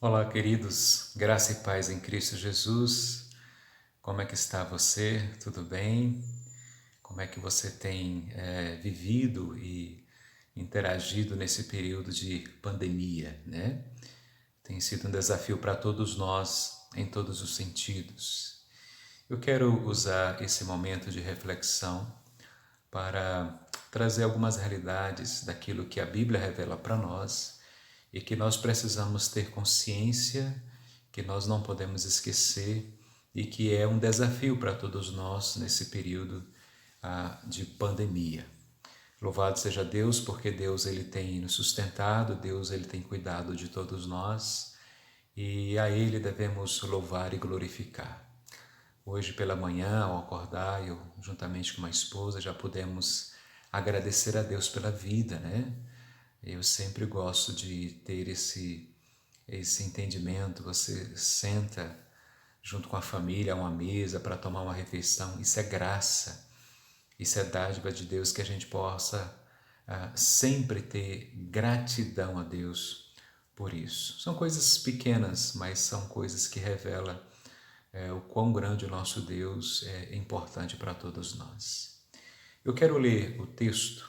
Olá, queridos, graça e paz em Cristo Jesus. Como é que está você? Tudo bem? Como é que você tem vivido e interagido nesse período de pandemia, né? Tem sido um desafio para todos nós, em todos os sentidos. Eu quero usar esse momento de reflexão para trazer algumas realidades daquilo que a Bíblia revela para nós e que nós precisamos ter consciência, que nós não podemos esquecer e que é um desafio para todos nós nesse período de pandemia. Louvado seja Deus, porque Deus ele tem nos sustentado, Deus ele tem cuidado de todos nós e a Ele devemos louvar e glorificar. Hoje pela manhã, ao acordar, eu juntamente com uma esposa já pudemos agradecer a Deus pela vida, né? Eu sempre gosto de ter esse entendimento. Você senta junto com a família a uma mesa para tomar uma refeição. Isso é graça, isso é dádiva de Deus, que a gente possa sempre ter gratidão a Deus por isso. São coisas pequenas, mas são coisas que revelam o quão grande o nosso Deus é importante para todos nós. Eu quero ler o texto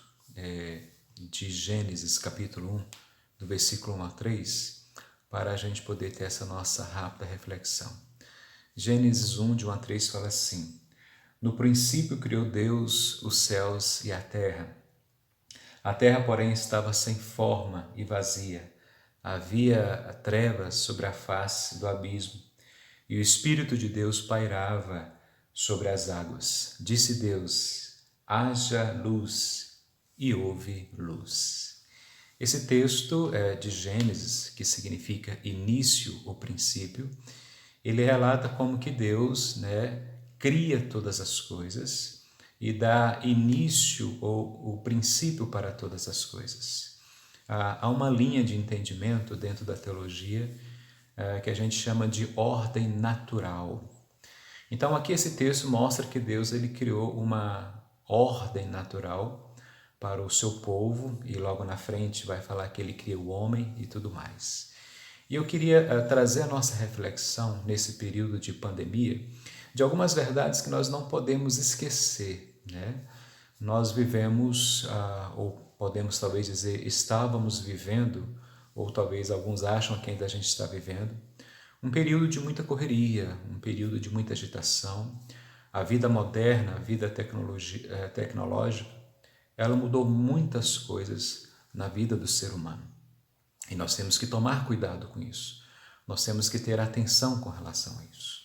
de Gênesis capítulo 1, do versículo 1 a 3, para a gente poder ter essa nossa rápida reflexão. Gênesis 1, de 1 a 3 fala assim: No princípio criou Deus os céus e a terra. A terra, porém, estava sem forma e vazia. Havia trevas sobre a face do abismo, e o Espírito de Deus pairava sobre as águas. Disse Deus: haja luz, e houve luz. Esse texto de Gênesis, que significa início ou princípio, ele relata como que Deus, cria todas as coisas e dá início ou o princípio para todas as coisas. Há uma linha de entendimento dentro da teologia que a gente chama de ordem natural. Então aqui esse texto mostra que Deus ele criou uma ordem natural para o seu povo e logo na frente vai falar que ele cria o homem e tudo mais. E eu queria trazer a nossa reflexão nesse período de pandemia de algumas verdades que nós não podemos esquecer, né? Nós vivemos, ou podemos talvez dizer, estávamos vivendo, ou talvez alguns acham que ainda a gente está vivendo, um período de muita correria, um período de muita agitação. A vida moderna, a vida tecnológica, ela mudou muitas coisas na vida do ser humano. E nós temos que tomar cuidado com isso. Nós temos que ter atenção com relação a isso.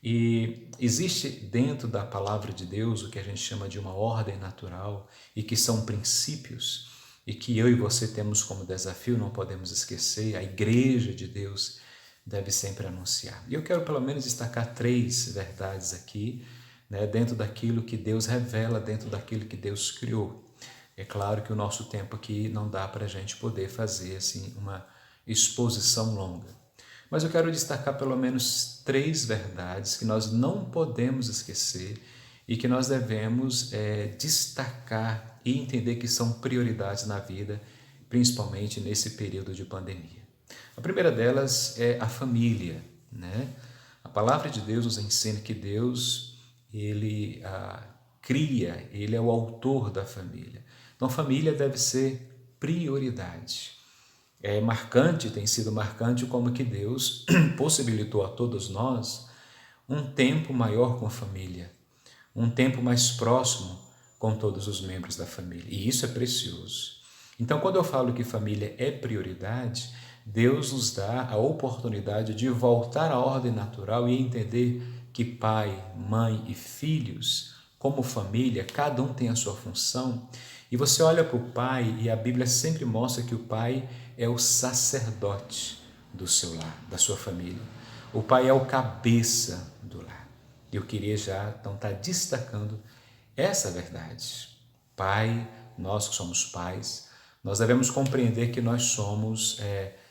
E existe dentro da palavra de Deus o que a gente chama de uma ordem natural e que são princípios e que eu e você temos como desafio, não podemos esquecer, a igreja de Deus deve sempre anunciar. E eu quero pelo menos destacar 3 verdades aqui, dentro daquilo que Deus revela, dentro daquilo que Deus criou. É claro que o nosso tempo aqui não dá para a gente poder fazer assim uma exposição longa. Mas eu quero destacar pelo menos 3 verdades que nós não podemos esquecer e que nós devemos destacar e entender que são prioridades na vida, principalmente nesse período de pandemia. A primeira delas é a família, né? A palavra de Deus nos ensina que Deus, ele cria, ele é o autor da família. Então, a família deve ser prioridade. É marcante, tem sido marcante como que Deus possibilitou a todos nós um tempo maior com a família, um tempo mais próximo com todos os membros da família. E isso é precioso. Então, quando eu falo que família é prioridade, Deus nos dá a oportunidade de voltar à ordem natural e entender que pai, mãe e filhos, como família, cada um tem a sua função. E você olha para o pai e a Bíblia sempre mostra que o pai é o sacerdote do seu lar, da sua família. O pai é o cabeça do lar. Eu queria já então estar destacando essa verdade. Pai, nós que somos pais, nós devemos compreender que nós somos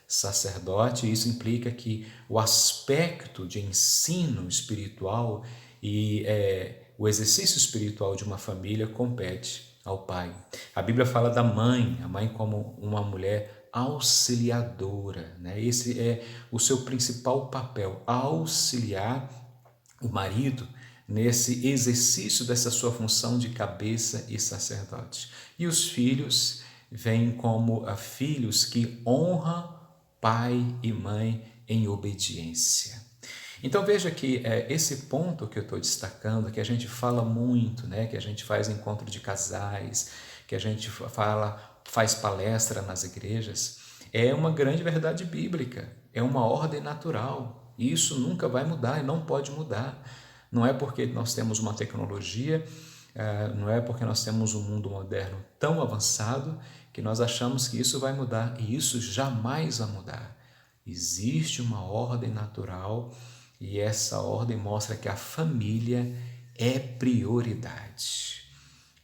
sacerdote, e isso implica que o aspecto de ensino espiritual e o exercício espiritual de uma família compete ao pai. A Bíblia fala da mãe, a mãe como uma mulher auxiliadora, né? Esse é o seu principal papel, auxiliar o marido nesse exercício dessa sua função de cabeça e sacerdote. E os filhos vêm como filhos que honram pai e mãe em obediência. Então veja que esse ponto que eu estou destacando, que a gente fala muito, né, que a gente faz encontro de casais, que a gente faz palestra nas igrejas, é uma grande verdade bíblica, é uma ordem natural. E isso nunca vai mudar e não pode mudar. Não é porque nós temos uma tecnologia, não é porque nós temos um mundo moderno tão avançado que nós achamos que isso vai mudar, e isso jamais vai mudar. Existe uma ordem natural e essa ordem mostra que a família é prioridade.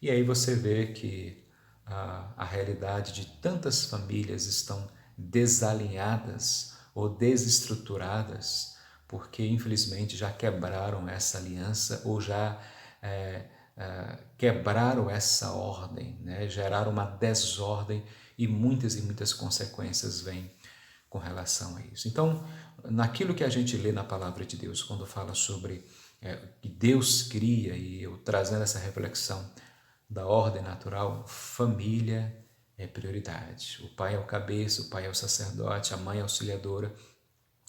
E aí você vê que a realidade de tantas famílias estão desalinhadas ou desestruturadas porque infelizmente já quebraram essa aliança ou já quebraram essa ordem, né? Geraram uma desordem e muitas consequências vêm com relação a isso. Então, naquilo que a gente lê na palavra de Deus, quando fala sobre que Deus cria, e eu trazendo essa reflexão da ordem natural, família é prioridade. O pai é o cabeça, o pai é o sacerdote, a mãe é a auxiliadora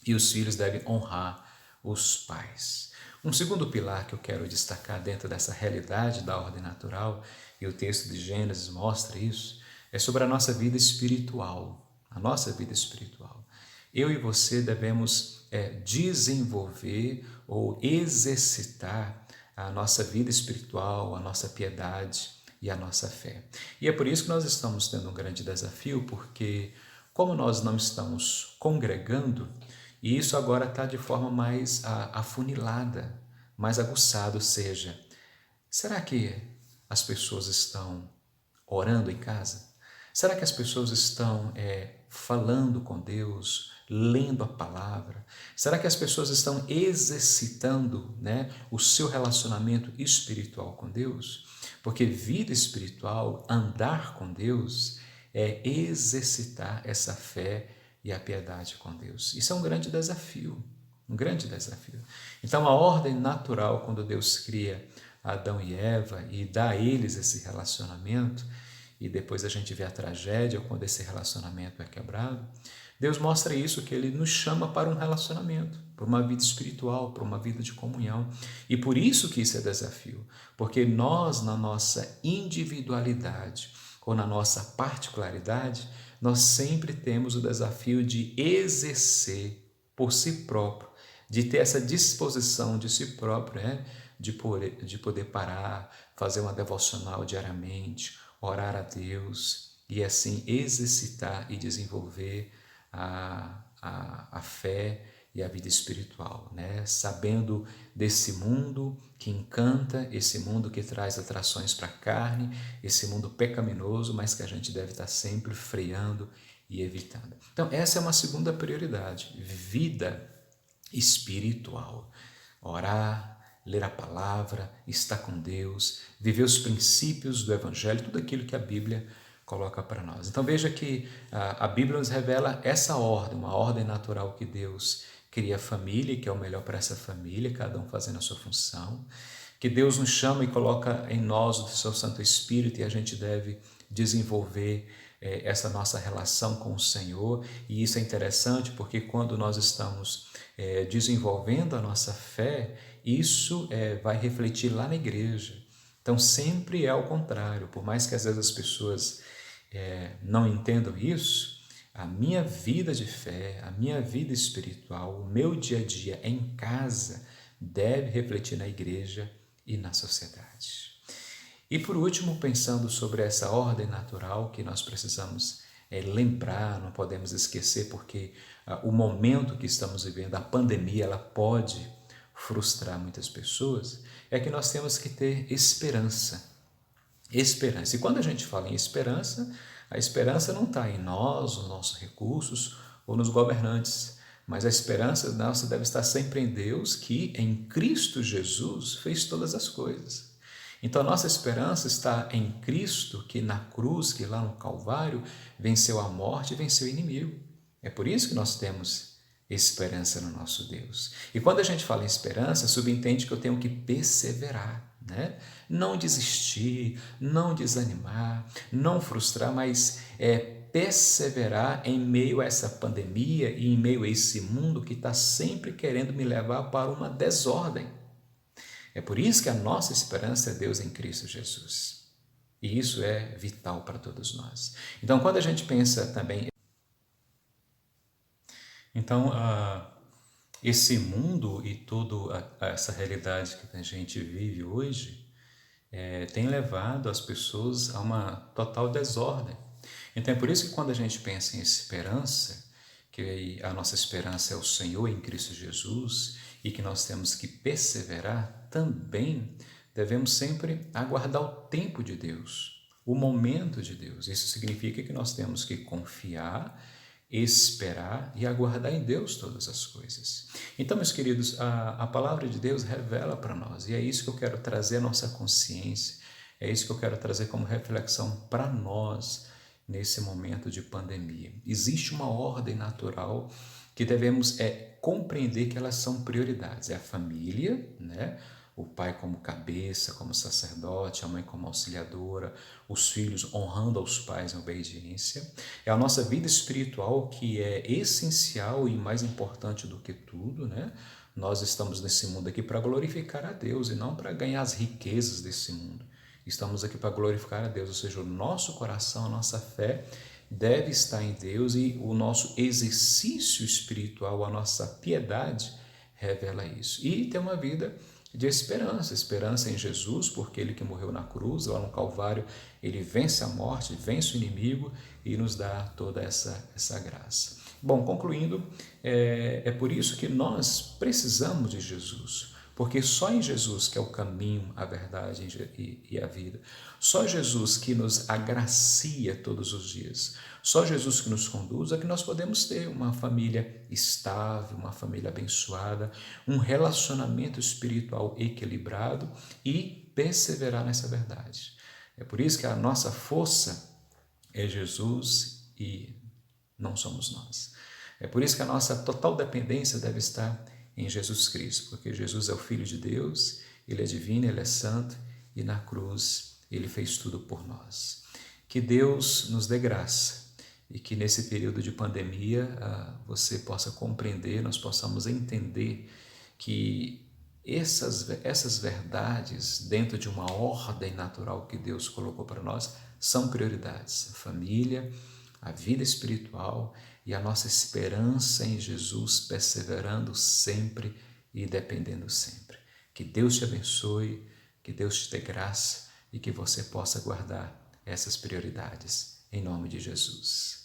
e os filhos devem honrar os pais. Um segundo pilar que eu quero destacar dentro dessa realidade da ordem natural, e o texto de Gênesis mostra isso, é sobre a nossa vida espiritual. A nossa vida espiritual. Eu e você devemos desenvolver ou exercitar a nossa vida espiritual, a nossa piedade e a nossa fé. E é por isso que nós estamos tendo um grande desafio, porque como nós não estamos congregando, e isso agora está de forma mais afunilada, mais aguçada, ou seja, será que as pessoas estão orando em casa? Será que as pessoas estão falando com Deus, lendo a palavra? Será que as pessoas estão exercitando, né, o seu relacionamento espiritual com Deus? Porque vida espiritual, andar com Deus, é exercitar essa fé e a piedade com Deus. Isso é um grande desafio, um grande desafio. Então, a ordem natural, quando Deus cria Adão e Eva e dá a eles esse relacionamento, e depois a gente vê a tragédia quando esse relacionamento é quebrado, Deus mostra isso, que Ele nos chama para um relacionamento, para uma vida espiritual, para uma vida de comunhão. E por isso que isso é desafio, porque nós, na nossa individualidade ou na nossa particularidade, nós sempre temos o desafio de exercer por si próprio, de ter essa disposição de si próprio, né? de poder parar, fazer uma devocional diariamente, orar a Deus e assim exercitar e desenvolver a fé e a vida espiritual, né? Sabendo desse mundo que encanta, esse mundo que traz atrações para a carne, esse mundo pecaminoso, mas que a gente deve estar sempre freando e evitando. Então, essa é uma segunda prioridade, vida espiritual. Orar, ler a palavra, estar com Deus, viver os princípios do Evangelho, tudo aquilo que a Bíblia coloca para nós. Então veja que a Bíblia nos revela essa ordem, uma ordem natural que Deus cria a família, que é o melhor para essa família, cada um fazendo a sua função, que Deus nos chama e coloca em nós o seu Santo Espírito e a gente deve desenvolver essa nossa relação com o Senhor. E isso é interessante porque quando nós estamos desenvolvendo a nossa fé, isso vai refletir lá na igreja. Então sempre é ao contrário, por mais que às vezes as pessoas não entendam isso, a minha vida de fé, a minha vida espiritual, o meu dia a dia em casa deve refletir na igreja e na sociedade. E por último, pensando sobre essa ordem natural que nós precisamos lembrar, não podemos esquecer, porque o momento que estamos vivendo, a pandemia, ela pode frustrar muitas pessoas, é que nós temos que ter esperança. Esperança. E quando a gente fala em esperança, a esperança não está em nós, nos nossos recursos ou nos governantes, mas a esperança nossa deve estar sempre em Deus, que em Cristo Jesus fez todas as coisas. Então, a nossa esperança está em Cristo, que na cruz, que lá no Calvário, venceu a morte e venceu o inimigo. É por isso que nós temos esperança no nosso Deus. E quando a gente fala em esperança, subentende que eu tenho que perseverar, né? Não desistir, não desanimar, não frustrar, mas perseverar em meio a essa pandemia e em meio a esse mundo que está sempre querendo me levar para uma desordem. É por isso que a nossa esperança é Deus em Cristo Jesus. E isso é vital para todos nós. Então, quando a gente pensa também. Então, esse mundo e toda essa realidade que a gente vive hoje tem levado as pessoas a uma total desordem. Então, é por isso que quando a gente pensa em esperança, que a nossa esperança é o Senhor em Cristo Jesus e que nós temos que perseverar, também devemos sempre aguardar o tempo de Deus, o momento de Deus. Isso significa que nós temos que confiar, esperar e aguardar em Deus todas as coisas. Então, meus queridos, a palavra de Deus revela para nós, e é isso que eu quero trazer à nossa consciência, é isso que eu quero trazer como reflexão para nós nesse momento de pandemia. Existe uma ordem natural que devemos compreender que elas são prioridades. É a família, né? O pai como cabeça, como sacerdote, a mãe como auxiliadora, os filhos honrando aos pais em obediência. É a nossa vida espiritual que é essencial e mais importante do que tudo, né? Nós estamos nesse mundo aqui para glorificar a Deus e não para ganhar as riquezas desse mundo. Estamos aqui para glorificar a Deus, ou seja, o nosso coração, a nossa fé deve estar em Deus e o nosso exercício espiritual, a nossa piedade revela isso. E ter uma vida de esperança, esperança em Jesus, porque Ele que morreu na cruz, lá no Calvário, Ele vence a morte, vence o inimigo e nos dá toda essa graça. Bom, concluindo, é por isso que nós precisamos de Jesus, porque só em Jesus que é o caminho, a verdade e a vida. Só Jesus que nos agracia todos os dias. Só Jesus que nos conduz a que nós podemos ter uma família estável, uma família abençoada, um relacionamento espiritual equilibrado e perseverar nessa verdade. É por isso que a nossa força é Jesus e não somos nós. É por isso que a nossa total dependência deve estar em Jesus Cristo, porque Jesus é o Filho de Deus, Ele é divino, Ele é santo e na cruz Ele fez tudo por nós. Que Deus nos dê graça e que nesse período de pandemia você possa compreender, nós possamos entender que essas verdades dentro de uma ordem natural que Deus colocou para nós são prioridades. A família, a vida espiritual e a nossa esperança em Jesus, perseverando sempre e dependendo sempre. Que Deus te abençoe, que Deus te dê graça e que você possa guardar essas prioridades. Em nome de Jesus.